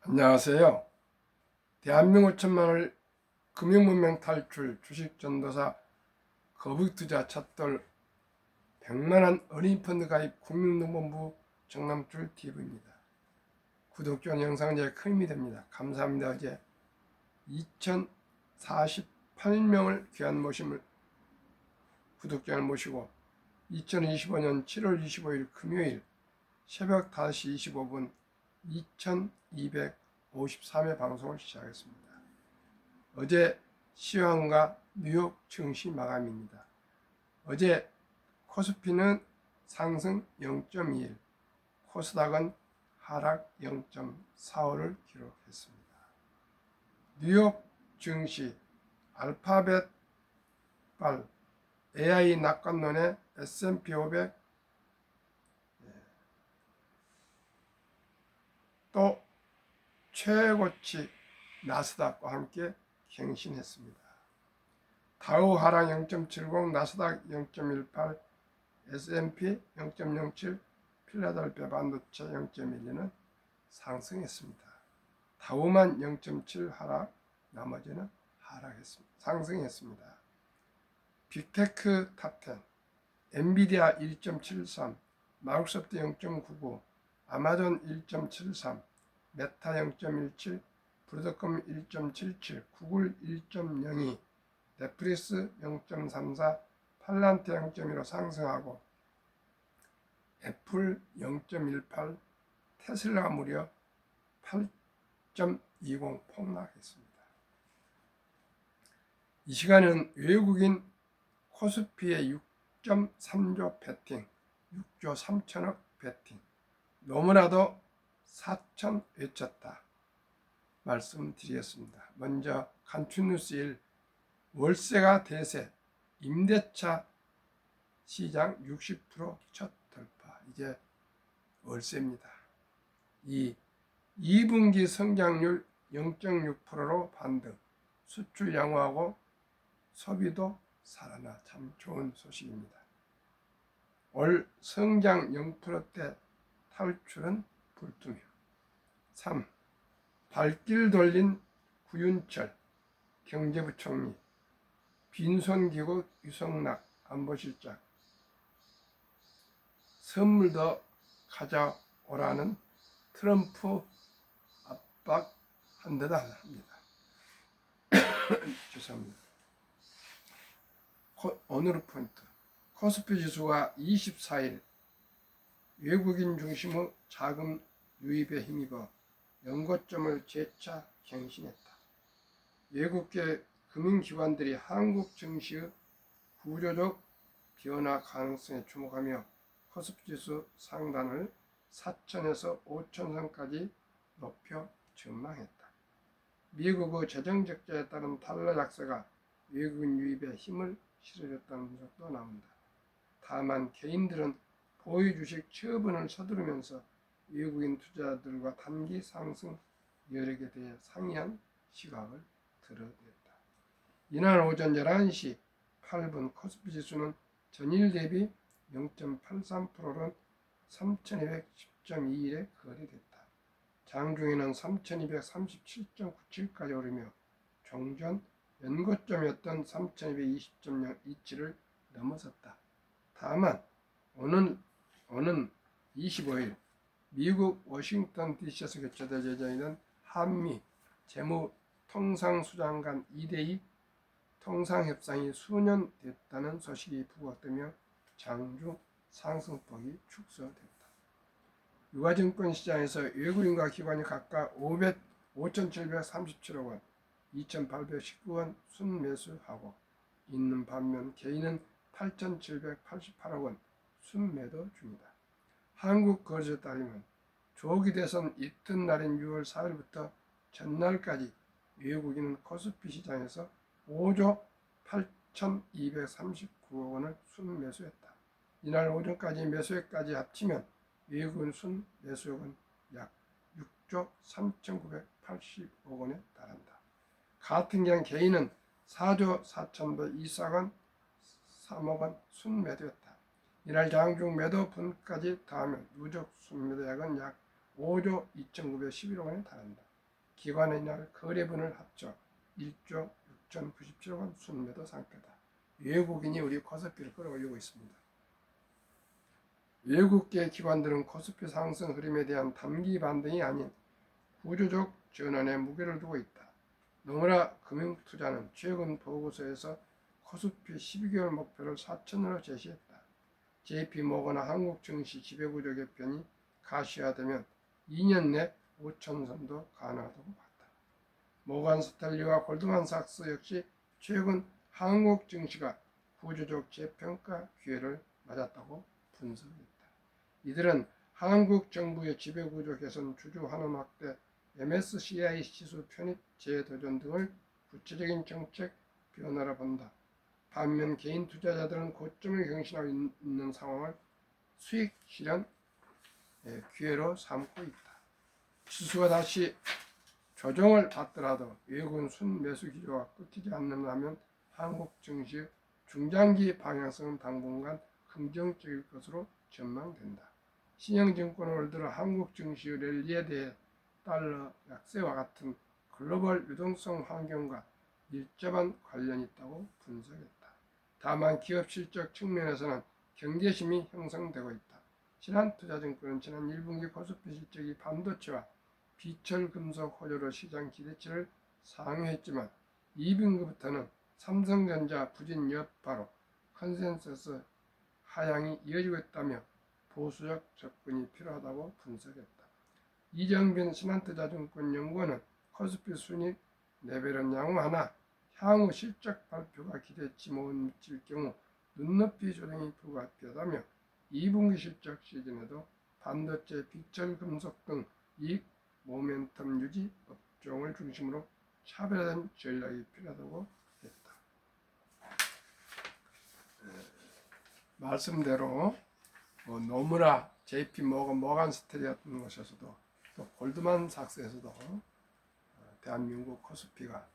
안녕하세요. 대한민국 천만을 금융문명 탈출 주식전도사 거북투자 찻돌 100만원 어린이펀드 가입 국민노동본부 정남줄 TV입니다. 구독 좋은 영상은 제 큰 힘이 됩니다. 감사합니다. 어제 2048명을 귀한 구독자를 모시고 2025년 7월 25일 금요일 새벽 5시 25분 2253회 방송을 시작했습니다. 어제 시황과 뉴욕 증시 마감입니다. 어제 코스피는 상승 0.21, 코스닥은 하락 0.45를 기록했습니다. 뉴욕 증시 알파벳 발 AI 낙관론의 S&P 500 또 최고치 나스닥과 함께 갱신했습니다. 다우 하락 0.70, 나스닥 0.18, S&P 0.07, 필라델피아 반도체 0.12는 상승했습니다. 다우만 0.7 하락, 나머지는 상승했습니다. 빅테크 탑10, 엔비디아 1.73, 마이크로소프트 0.99, 아마존 1.73, 메타 0.17, 브로드컴 1.77, 구글 1.02, 넷플릭스 0.34, 팔란트 0.15 상승하고 애플 0.18, 테슬라가 무려 8.20 폭락했습니다. 이 시간은 외국인 코스피의 6.3조 베팅, 6조 3천억 베팅, 너무나도 4천 외쳤다 말씀드리겠습니다. 먼저 간추뉴스 1, 월세가 대세, 임대차 시장 60% 첫 돌파. 이제 월세입니다. 2분기 성장률 0.6%로 반등, 수출 양호하고 소비도 살아나 참 좋은 소식입니다. 올 성장 0%대 탈출은 불투명. 3. 발길 돌린 구윤철 경제부총리, 빈손기구 유성락 안보실장, 선물도 가져오라는 트럼프 압박한 듯 합니다. 죄송합니다. 오늘 포인트, 코스피 지수가 24일 외국인 중심의 자금 유입에 힘입어 연고점을 재차 갱신했다. 외국계 금융기관들이 한국 증시의 구조적 변화 가능성에 주목하며 코스피 지수 상단을 4천에서 5천선까지 높여 전망했다. 미국의 재정 적자에 따른 달러 약세가 외국인 유입에 힘을 실어줬다는 분석도 나온다. 다만 개인들은 보유 주식 처분을 서두르면서 외국인 투자자들과 단기 상승 여력에 대해 상이한 시각을 드러냈다. 이날 오전 11시 8분 코스피 지수는 전일 대비 0.83%로 3210.21에 거래됐다. 장중에는 3237.97까지 오르며 종전 연고점이었던 3220.027을 넘어섰다. 다만 오는 25일 미국 워싱턴 DC에서 개최될 예정인 한미 재무통상수장 간 2대2 통상협상이 수년됐다는 소식이 부각되며 장중 상승폭이 축소됐다. 유가증권 시장에서 외국인과 기관이 각각 5,737억 원, 2,819원 순매수하고 있는 반면 개인은 8,788억 원 순매도 중이다. 한국거래소에 따르면 조기 대선 이튿날인 6월 4일부터 전날까지 외국인은 코스피 시장에서 5조 8,239억 원을 순매수했다. 이날 오전까지 매수액까지 합치면 외국인 순매수액은 약 6조 3,980억 원에 달한다. 같은 기간 개인은 4조 4,124억 원, 3억 원 순매도했다. 이날 장중 매도분까지 더하면 누적 순매도액은 약 5조 2,911억 원에 달한다. 기관이나 거래분을 합쳐 1조 6,097억 원 순매도 상태다. 외국인이 우리 코스피를 끌어올리고 있습니다. 외국계 기관들은 코스피 상승 흐름에 대한 단기 반등이 아닌 구조적 전환에 무게를 두고 있다. 노무라 금융투자는 최근 보고서에서 코스피 12개월 목표를 4,000으로 제시했다. JP모건과 한국 증시 지배구조 개편이 가시화되면 2년 내 5,000선도 가능하다고 봤다. 모건 스탠리와 골드만삭스 역시 최근 한국 증시가 구조적 재평가 기회를 맞았다고 분석했다. 이들은 한국 정부의 지배구조 개선, 주주 환원 확대, MSCI 지수 편입 재도전 등을 구체적인 정책 변화로 본다. 반면 개인 투자자들은 고점을 경신하고 있는 상황을 수익 실현 기회로 삼고 있다. 지수가 다시 조정을 받더라도 외국인 순매수 기조가 끊기지 않는다면 한국 증시의 중장기 방향성은 당분간 긍정적일 것으로 전망된다. 신영증권 올 들어 한국 증시의 랠리에 대해 달러 약세와 같은 글로벌 유동성 환경과 밀접한 관련이 있다고 분석했다. 다만 기업 실적 측면에서는 경계심이 형성되고 있다. 신한투자증권은 지난 1분기 코스피 실적이 반도체와 비철금속 호조로 시장 기대치를 상회했지만 2분기부터는 삼성전자 부진 여파로 컨센서스 하향이 이어지고 있다며 보수적 접근이 필요하다고 분석했다. 이정빈 신한투자증권 연구원은 코스피 순익 레벨은 양호하나 향후 실적 발표가 기대치 못 미칠 경우 눈높이 조정이 불가피하다며 2분기 실적 시즌에도 반도체, 비철금속 등 이익 모멘텀 유지 업종을 중심으로 차별화된 전략이 필요하다고 했다. 말씀대로 노무라, JP모건, 모건스탠리 같은 곳에서도 또 골드만삭스에서도 대한민국 코스피가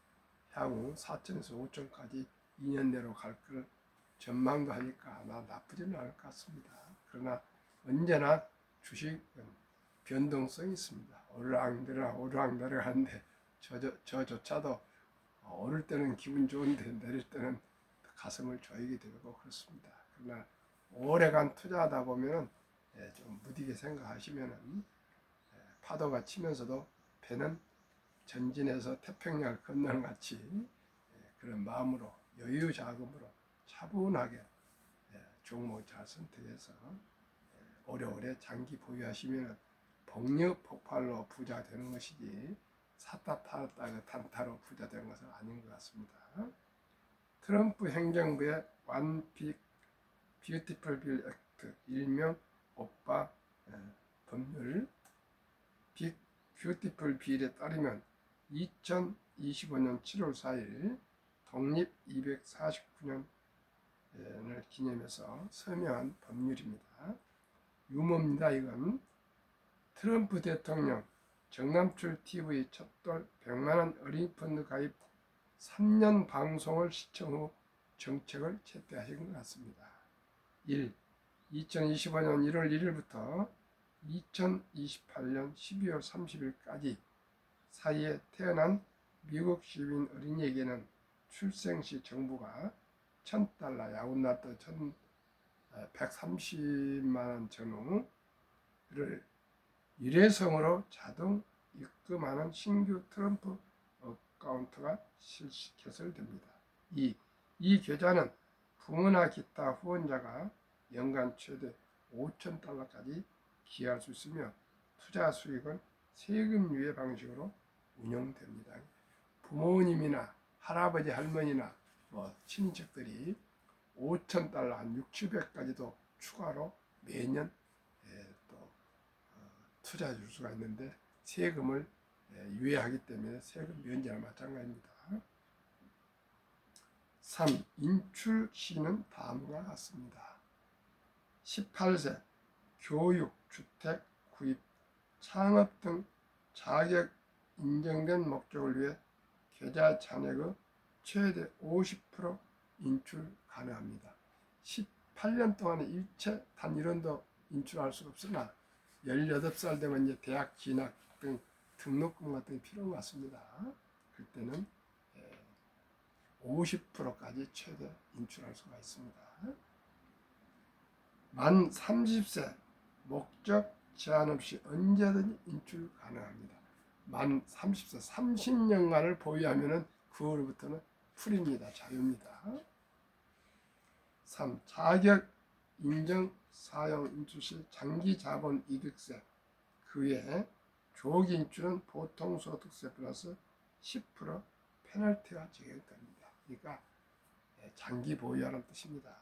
향후 4천에서 5천까지 2년 내로 갈 걸 전망도 하니까 아마 나쁘지는 않을 것 같습니다. 그러나 언제나 주식은 변동성이 있습니다. 오르락내리락 하는데 저조차도 오를 때는 기분 좋은데 내릴 때는 가슴을 조이게 되고 그렇습니다. 그러나 오래간 투자하다 보면 좀 무디게 생각하시면은 파도가 치면서도 배는 전진해서 태평양을 건너는 같이 그런 마음으로 여유 자금으로 차분하게 종목 잘 선택해서 오래오래 장기 보유하시면 복력 폭발로 부자 되는 것이지 샀다 팔았다 단타로 부자 되는 것은 아닌 것 같습니다. 트럼프 행정부의 One Big Beautiful Bill Act, 일명 오빠 법률 빅 뷰티풀 빌에 따르면 2025년 7월 4일 독립 249년을 기념해서 서명한 법률입니다. 유머입니다. 이건 트럼프 대통령 정남출 TV 첫돌 100만원 어린이 펀드 가입 3년 방송을 시청 후 정책을 채택하신 것 같습니다. 1. 2025년 1월 1일부터 2028년 12월 30일까지 사이에 태어난 미국 시민 어린이에게는 출생 시 정부가 $1,000, 야구나또 130만원 전후를 일회성으로 자동 입금하는 신규 트럼프 어카운트가 개설됩니다. 2. 이 계좌는 부모나 기타 후원자가 연간 최대 $5,000까지 기여할 수 있으며 투자 수익은 세금 유예 방식으로 운영됩니다. 부모님이나 할아버지 할머니나 친인척들이 $5,000 한 6,700까지도 추가로 매년 또 투자해 줄 수가 있는데 세금을 유예하기 때문에 세금 면제와 마찬가지입니다. 3. 인출 시는 다음과 같습니다. 18세 교육, 주택, 구입, 창업 등 자격 인정된 목적을 위해 계좌 잔액의 최대 50% 인출 가능합니다. 18년 동안에 일체 단 1원도 인출할 수 없으나 18살 되면 이제 대학 진학 등 등록금 같은 게 필요한 것 같습니다. 그때는 50%까지 최대 인출할 수가 있습니다. 만 30세 목적 제한 없이 언제든지 인출 가능합니다. 만 30세 30년간을 보유하면 그 후로부터는 풀입니다. 자유입니다. 3. 자격 인정 사용 인출 시 장기 자본 이득세 그 외에 조기 인출은 보통 소득세 플러스 10% 페널티가 적용됩니다. 그러니까 장기 보유하는 뜻입니다.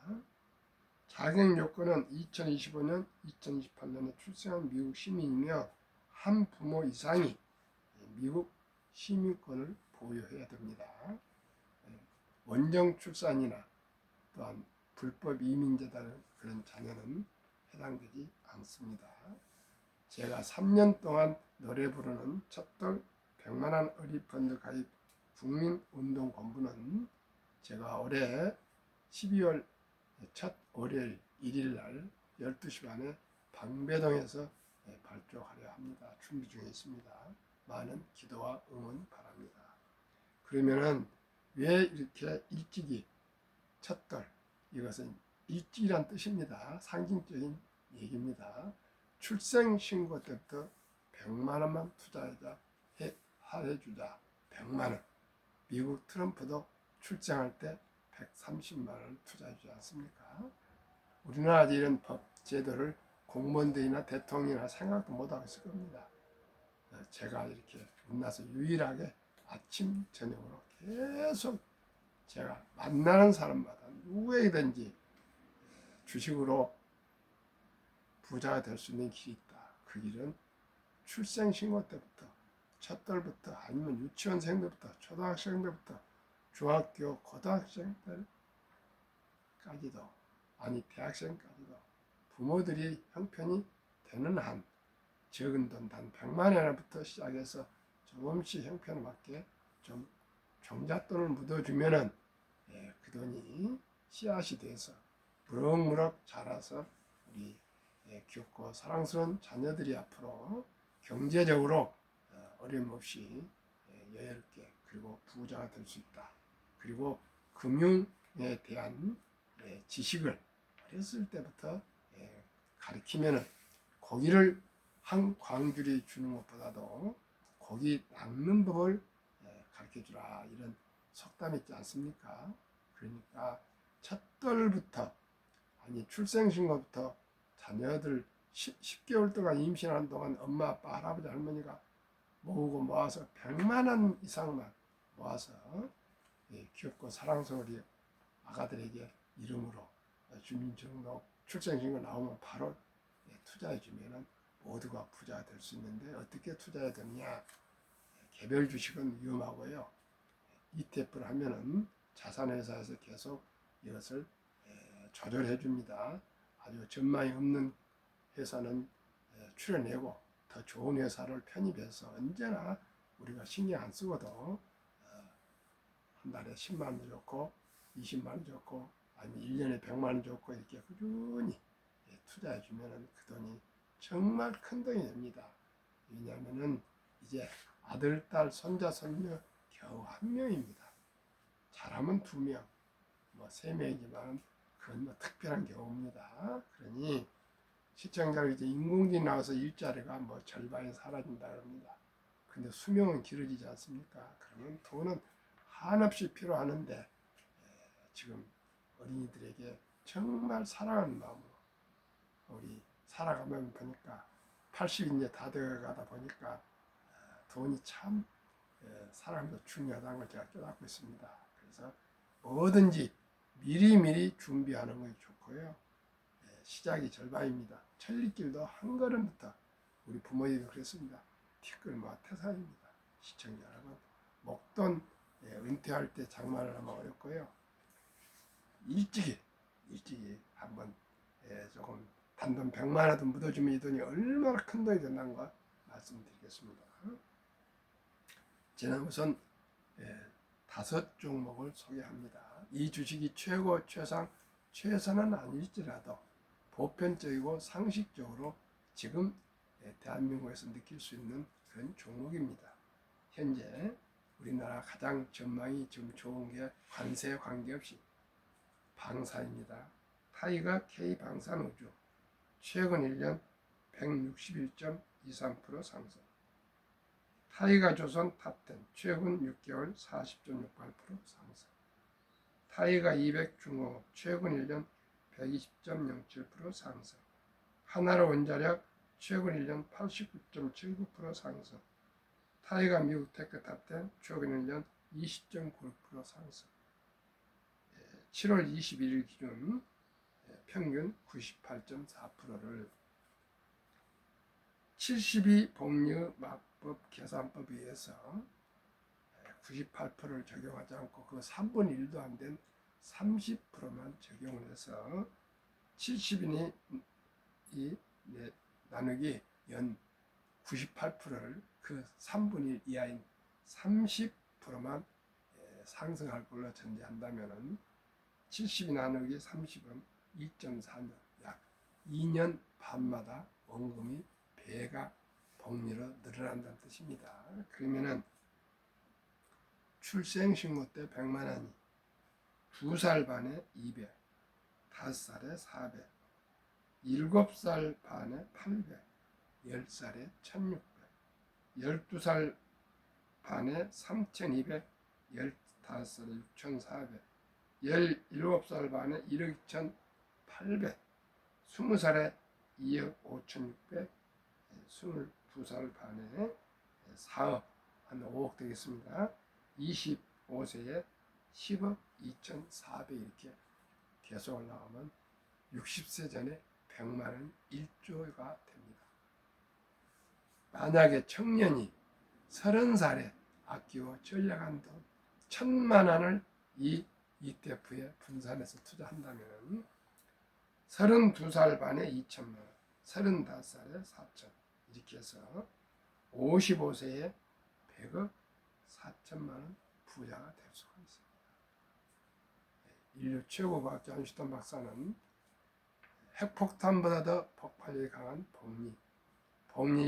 자격 요건은 2025년, 2028년에 출생한 미국 시민이며 한 부모 이상이 미국 시민권을 보유해야 됩니다. 원정 출산이나 또한 불법 이민자들 그런 자녀는 해당되지 않습니다. 제가 3년 동안 노래 부르는 첫돌 100만원 어린이펀드 가입 국민운동 본부는 제가 올해 12월 첫 월요일 1일 날 12시 반에 방배동에서 발족하려 합니다. 준비 중에 있습니다. 많은 기도와 응원 바랍니다. 그러면은 왜 이렇게 일찍이 첫돌 이것은 일찍이란 뜻입니다. 상징적인 얘기입니다. 출생신고 때부터 100만 원만 투자하자 해주자 100만 원. 미국 트럼프도 출생할 때 130만 원을 투자해주지 않습니까? 우리나라 이런 법 제도를 공무원들이나 대통령이나 생각도 못하고 있을 겁니다. 제가 이렇게 만나서 유일하게 아침 저녁으로 계속 제가 만나는 사람마다 누구에게든지 주식으로 부자가 될 수 있는 길이 있다. 그 길은 출생신고 때부터 첫돌부터 아니면 유치원생들부터 초등학생들부터 중학교 고등학생들까지도 아니 대학생까지도 부모들이 형편이 되는 한 적은 돈 단 100만 원부터 시작해서 조금씩 형편에 맞게 좀 종잣돈을 묻어주면은 그 돈이 씨앗이 돼서 무럭무럭 자라서 우리 귀엽고 사랑스러운 자녀들이 앞으로 경제적으로 어려움 없이 여유롭게 그리고 부자가 될 수 있다. 그리고 금융에 대한 지식을 어렸을 때부터 가르치면은 고기를 한 광줄이 주는 것보다도 고기 낚는 법을 가르쳐주라 이런 속담이 있지 않습니까? 그러니까 첫돌부터 아니 출생신고부터 자녀들 10개월 동안 임신하는 동안 엄마 아빠 할아버지 할머니가 모아서 100만 원 이상만 모아서 귀엽고 사랑스러운 우리 아가들에게 이름으로 주민등록 출생신고 나오면 바로 투자해 주면은 모두가 부자가 될 수 있는데 어떻게 투자해야 되느냐? 개별 주식은 위험하고요. ETF를 하면은 자산회사에서 계속 이것을 조절해 줍니다. 아주 전망이 없는 회사는 출연내고 더 좋은 회사를 편입해서 언제나 우리가 신경 안 쓰고도 한 달에 10만 원 좋고 20만 원 좋고 아니면 1년에 100만 원 좋고 이렇게 꾸준히 투자해 주면은 그 돈이 정말 큰 돈이 됩니다. 왜냐하면은 이제 아들, 딸, 손자, 손녀 겨우 1명입니다. 잘하면 2명, 뭐 3명이지만 그건 뭐 특별한 경우입니다. 그러니 시청자가 이제 인공지능 나와서 일자리가 뭐 절반이 사라진다 그럽니다. 근데 수명은 길어지지 않습니까? 그러면 돈은 한없이 필요하는데 지금 어린이들에게 정말 사랑하는 마음으로 우리 살아가면 보니까 80 이제 다 되어가다 보니까 돈이 참 사람도 중요하다는 걸 제가 깨닫고 있습니다. 그래서 뭐든지 미리미리 준비하는 것이 좋고요. 시작이 절반입니다. 천리길도 한 걸음부터 우리 부모님도 그랬습니다. 티끌모아 태산입니다. 시청자 여러분, 목돈 은퇴할 때 장만을 하면 어렵고요. 일찍이 한번 조금 단돈 100만 원도 묻어주면 이 돈이 얼마나 큰 돈이 된다는 거 말씀드리겠습니다. 저는 우선 5종목을 소개합니다. 이 주식이 최고 최상 최선은 아닐지라도 보편적이고 상식적으로 지금 대한민국에서 느낄 수 있는 그런 종목입니다. 현재 우리나라 가장 전망이 좀 좋은 게 관세에 관계없이 방사입니다. 타이거 K 방산우주 최근 1년 161.23% 상승. 타이거 조선 탑10 최근 6개월 40.68% 상승. 타이거 200 중공업 최근 1년 120.07% 상승. 하나로 원자력 최근 1년 89.79% 상승. 타이거 미국 테크 탑10 최근 1년 20.96% 상승. 7월 21일 기준 평균 98.4%를 72 복리마법 계산법에 의해서 98%를 적용하지 않고 그 3분의 1도 안 된 30%만 적용을 해서 70인이 나누기 연 98%를 그 3분의 1 이하인 30%만 상승할 걸로 전제한다면 70이 나누기 30은 2.4년, 약 2년 반마다 원금이 배가 복리로 늘어난다는 뜻입니다. 그러면은 출생신고 때 100만 원이 2살 반에 200, 5살에 400, 7살 반에 800, 10살에 1600, 12살 반에 3200, 15살에 6400, 17살 반에 1억 2800, 20살에 2억 5600, 22살 반에 4억, 한 5억 되겠습니다. 25세에 10억 2400 이렇게 계속 올라가면 60세 전에 100만 원 1조가 됩니다. 만약에 청년이 30살에 아끼고 전략한 돈 1000만 원을 이 ETF에 분산해서 투자한다면 32살 반에 2천만 원, 35살에 4천 이렇게 해서 55세에 100억 4천만 원 부자가 될 수가 있습니다. 인류 최고 과학자 아인슈타인 박사는 핵폭탄보다 더 폭발력이 강한 복리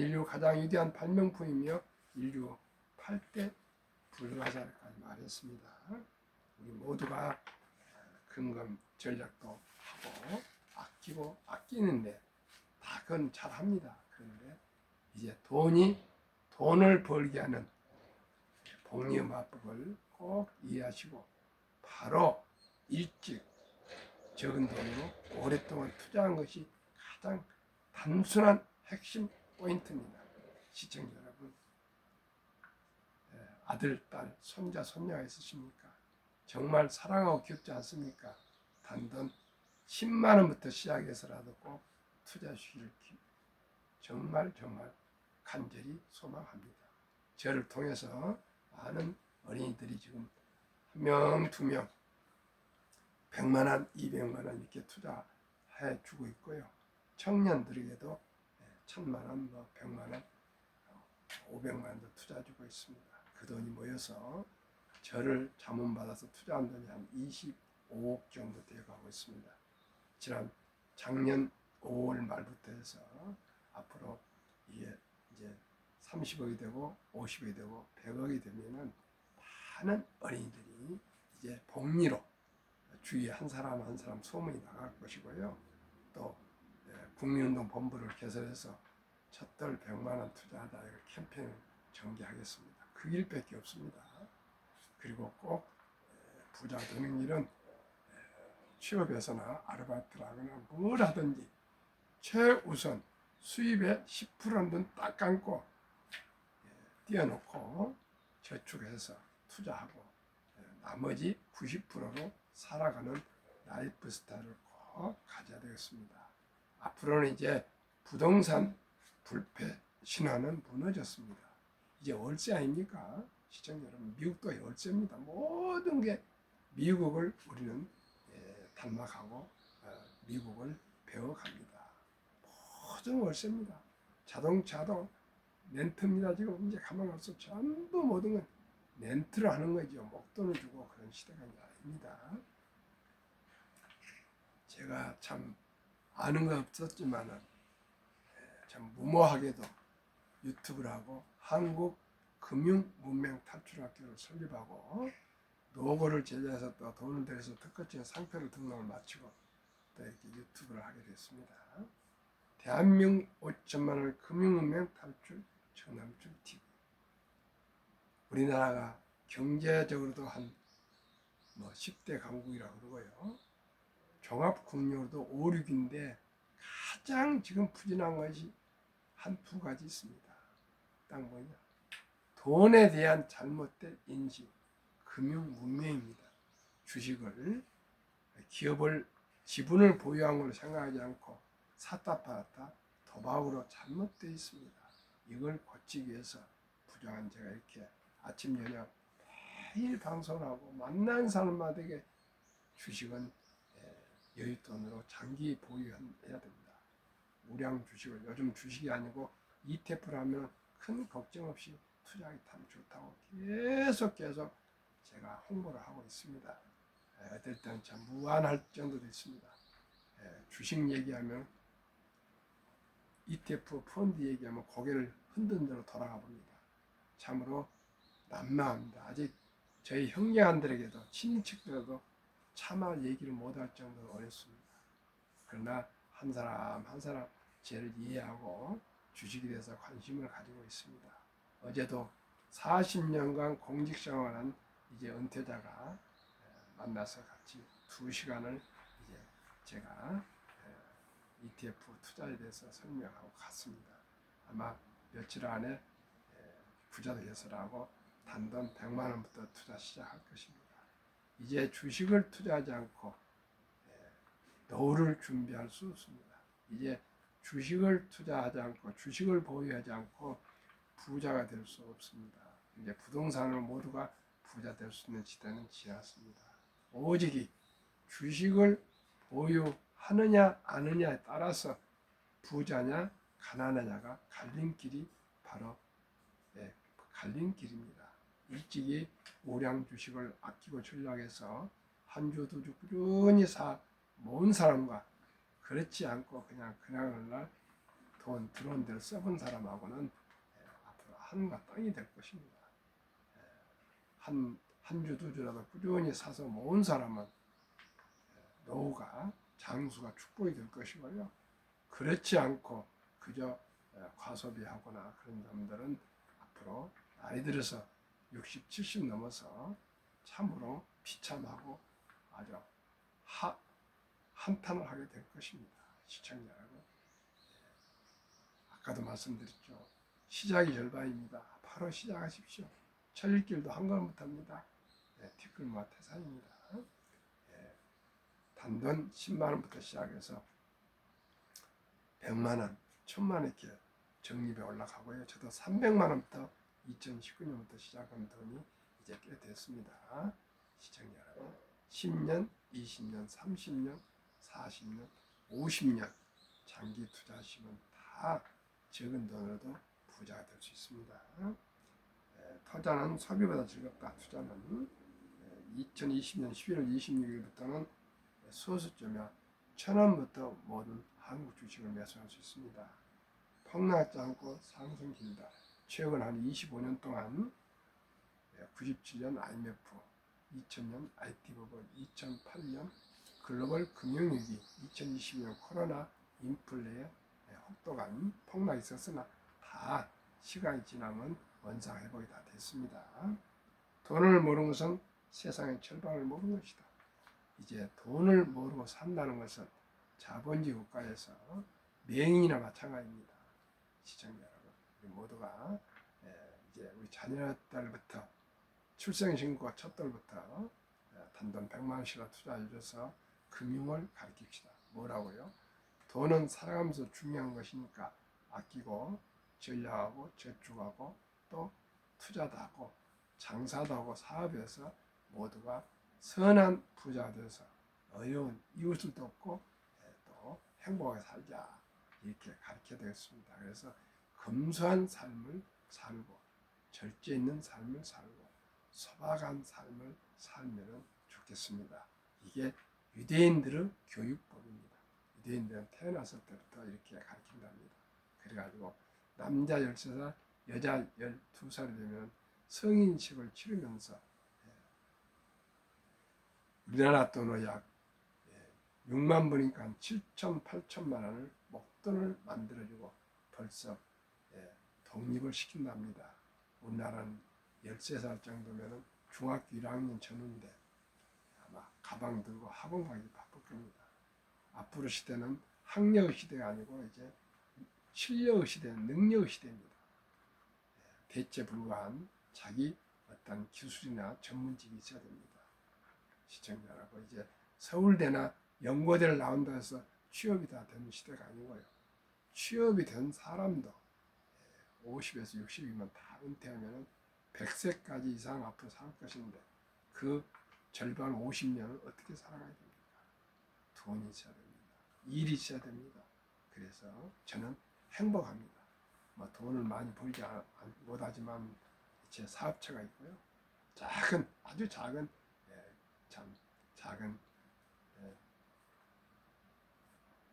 인류 가장 위대한 발명품이며 인류 8대 불가사리까지 말했습니다. 우리 모두가 금금 전략도 하고 아끼고 아끼는데 다 그건 잘합니다. 그런데 이제 돈을 벌게 하는 복리마법을 꼭 이해하시고 바로 일찍 적은 돈으로 오랫동안 투자한 것이 가장 단순한 핵심 포인트입니다. 시청자 여러분, 아들, 딸, 손자, 손녀가 있으십니까? 정말 사랑하고 귀엽지 않습니까? 단돈 10만 원부터 시작해서라도 꼭 투자하시기를 정말 간절히 소망합니다. 저를 통해서 많은 어린이들이 지금 한 명, 두 명, 100만 원, 200만 원 이렇게 투자해 주고 있고요. 청년들에게도 1000만 원, 100만 원, 500만 원도 투자해 주고 있습니다. 그 돈이 모여서 저를 자문받아서 투자한 돈이 한 25억 정도 되어가고 있습니다. 작년 5월 말부터 해서 앞으로 이게 이제 30억이 되고 50억이 되고 100억이 되면은 많은 어린이들이 이제 복리로 주위에 한 사람 한 사람 소문이 나갈 것이고요. 또 국민운동본부를 개설해서 첫돌 100만 원 투자하다 이런 캠페인을 전개하겠습니다. 그 일밖에 없습니다. 그리고 꼭 부자 되는 일은 취업에서나 아르바이트를 하거나 뭘 하든지 최우선 수입의 10%는 딱 감고 띄워놓고 저축해서 투자하고 나머지 90%로 살아가는 라이프 스타일을 꼭 가져야 되겠습니다. 앞으로는 이제 부동산 불패 신화는 무너졌습니다. 이제 월세 아닙니까? 시청자 여러분, 미국도 월세입니다. 모든 게 미국을 우리는 닮아가고 미국을 배워갑니다. 모든 월세입니다. 자동차도 렌트입니다. 지금 이제 가만 가서 전부 모든 건 렌트를 하는 거죠. 목돈을 주고 그런 시대가 아닙니다. 제가 참 아는 거 없었지만은 참 무모하게도 유튜브를 하고 한국 금융문맹탈출학교를 설립하고 노고를 제작해서 또 돈을 들여서 특허증 상표를 등록을 마치고 또 이렇게 유튜브를 하게 됐습니다. 대한민국 5천만 원의 금융문맹 탈출 정남준 TV. 우리나라가 경제적으로도 한 10대 강국이라고 그러고요. 종합국력도 5, 6인데 가장 지금 부진한 것이 한 두 가지 있습니다. 딱 뭐냐? 돈에 대한 잘못된 인식, 금융 문명입니다. 주식을 기업을 지분을 보유한 걸로 생각하지 않고 샀다 팔았다 도박으로 잘못되어 있습니다. 이걸 고치기 위해서 부정한 제가 이렇게 아침 저녁 매일 방송하고 만난 사람마다에게 주식은 여윳돈으로 장기 보유해야 됩니다. 우량 주식을 요즘 주식이 아니고 ETF를 하면 큰 걱정 없이 투자하기 참 좋다고 계속 제가 홍보를 하고 있습니다. 어떨 때는 참 무안할 정도도 있습니다. 주식 얘기하면 ETF 펀드 얘기하면 고개를 흔든 대로 돌아가 봅니다. 참으로 난감합니다. 아직 저희 형제한들에게도 친인척들에도 차마 얘기를 못할 정도로 어렵습니다. 그러나 한 사람 한 사람 죄를 이해하고 주식에 대해서 관심을 가지고 있습니다. 어제도 40년간 공직생활한 이제 은퇴자가 만나서 같이 2시간을 이제 제가 ETF 투자에 대해서 설명하고 갔습니다. 아마 며칠 안에 부자 되겠으라고 단돈 100만 원부터 투자 시작할 것입니다. 이제 주식을 투자하지 않고 노후를 준비할 수 없습니다. 이제 주식을 투자하지 않고 주식을 보유하지 않고 부자가 될 수 없습니다. 이제 부동산으로 모두가 부자 될 수 있는 시대는 지났습니다. 오직 주식을 보유하느냐 아느냐에 따라서 부자냐 가난하냐가 갈림길이 바로 갈림길입니다. 일찍이 우량 주식을 아끼고 전략해서 한 주 두 주 꾸준히 모은 사람과 그렇지 않고 그냥 그날 돈 들어온 대로 써본 사람하고는 앞으로 하늘과 땅이 될 것입니다. 한 주 두 주라도 꾸준히 사서 모은 사람은 노후가 장수가 축복이 될 것이고요. 그렇지 않고 그저 과소비하거나 그런 사람들은 앞으로 나이 들어서 60, 70 넘어서 참으로 비참하고 아주 한탄을 하게 될 것입니다. 시청자 여러분. 아까도 말씀드렸죠. 시작이 절반입니다. 바로 시작하십시오. 천일길도 한 걸음부터입니다. 티끌모아 태산입니다. 단돈 10만 원부터 시작해서 100만 원, 1000만 원 이렇게 적립에 올라가고요. 저도 300만 원부터 2019년부터 시작한 돈이 이제 꽤 됐습니다. 시청자 여러분, 10년, 20년, 30년, 40년, 50년 장기 투자하시면 다 적은 돈으로도 부자가 될 수 있습니다. 투자는 소비보다 즐겁다. 투자는 2020년 11월 26일부터는 소수점이야 1,000원부터 모든 한국 주식을 매수할 수 있습니다. 폭락하지 않고 상승 길다. 최근 한 25년 동안 97년 IMF, 2000년 IT버블, 2008년 글로벌 금융위기, 2020년 코로나 인플레의 혹독한 폭락이 있었으나 다 시간이 지나면 원상회복이 다 됐습니다. 돈을 모르는 것은 세상의 절반을 모르는 것이다. 이제 돈을 모르고 산다는 것은 자본주의 국가에서 맹인이나 마찬가지입니다. 시청자 여러분, 우리 모두가 이제 우리 자녀들부터 출생신고 첫 돌부터 단돈 100만 원씩이나 투자해줘서 금융을 가르칩시다. 뭐라고요? 돈은 살아가면서 중요한 것이니까 아끼고 전략하고 저축하고 또 투자도 하고 장사도 하고 사업에서 모두가 선한 부자가 되어서 어려운 이웃을 돕고 또 행복하게 살자 이렇게 가르쳐야 되겠습니다. 그래서 검소한 삶을 살고 절제 있는 삶을 살고 소박한 삶을 살면 좋겠습니다. 이게 유대인들의 교육법입니다. 유대인들은 태어났을 때부터 이렇게 가르친답니다. 그래가지고 남자 13살, 여자 12살이 되면 성인식을 치르면서 우리나라 돈으로 약 6만 불이니까 7천, 8천만 원을 목돈을 만들어주고 벌써 독립을 시킨답니다. 우리나라는 13살 정도면 중학교 1학년 전후인데 아마 가방 들고 학원 가기 바쁠 겁니다. 앞으로 시대는 학력의 시대가 아니고 이제 실력의 시대, 능력의 시대입니다. 대체 불가한 자기 어떤 기술이나 전문직이 있어야 됩니다. 시청자 여러분, 이제 서울대나 연고대를 나온다 해서 취업이 다 되는 시대가 아니고요. 취업이 된 사람도 50에서 60이면 다 은퇴하면 100세까지 이상 앞으로 살 것인데 그 절반 50년을 어떻게 살아가야 됩니까? 돈이 있어야 됩니다. 일이 있어야 됩니다. 그래서 저는 행복합니다. 뭐 돈을 많이 벌지 못하지만 제 사업체가 있고요. 작은, 아주 작은, 참 작은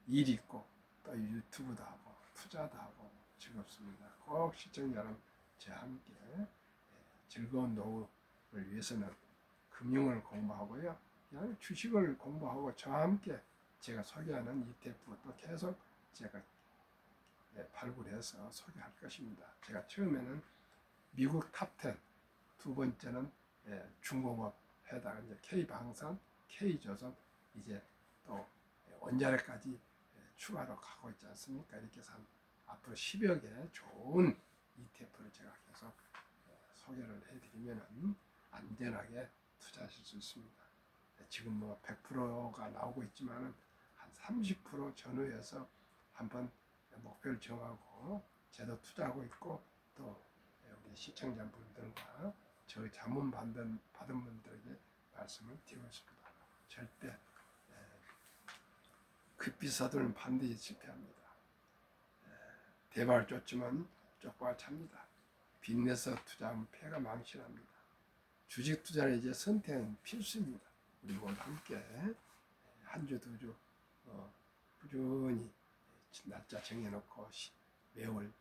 일이 있고 또 유튜브도 하고 투자도 하고 즐겁습니다. 꼭 시청자 여러분 저와 함께 즐거운 노후를 위해서는 금융을 공부하고요. 그냥 주식을 공부하고 저와 함께 제가 소개하는 ETF 또 계속 제가 발굴해서 소개할 것입니다. 제가 처음에는 미국 탑10, 두 번째는 중공업 해다가 이제 K방산, K조선, 이제 또 원자력까지 추가로 가고 있지 않습니까? 이렇게 해서 앞으로 10여 개 좋은 ETF를 제가 계속 소개를 해드리면 안전하게 투자하실 수 있습니다. 지금 뭐 100%가 나오고 있지만 한 30% 전후에서 한번 목표를 정하고 제도 투자하고 있고 또 우리 시청자분들과 저 자문 받은 분들에게 말씀을 드리고 있습니다. 절대 급히 서두르면 반드시 실패합니다. 대박을 쫓지만 쪽박을 찹니다. 빚내서 투자하면 패가 망신합니다. 주식 투자는 이제 선택은 필수입니다. 우리 모두 함께 한 주, 두 주 꾸준히 날짜 정해놓고 매월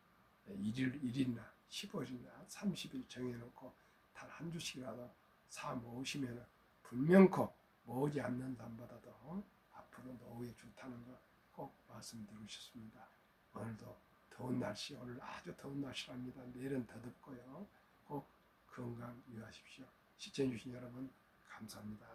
1일이나 15일이나 30일 정해놓고 단 한 주씩이라도 사 모으시면 분명코 모으지 않는 사람보다도 앞으로 노후에 좋다는 거 꼭 말씀드리고 싶습니다. 오늘도 더운 날씨, 오늘 아주 더운 날씨랍니다. 내일은 더 덥고요. 꼭 건강 유의하십시오. 시청해주신 여러분 감사합니다.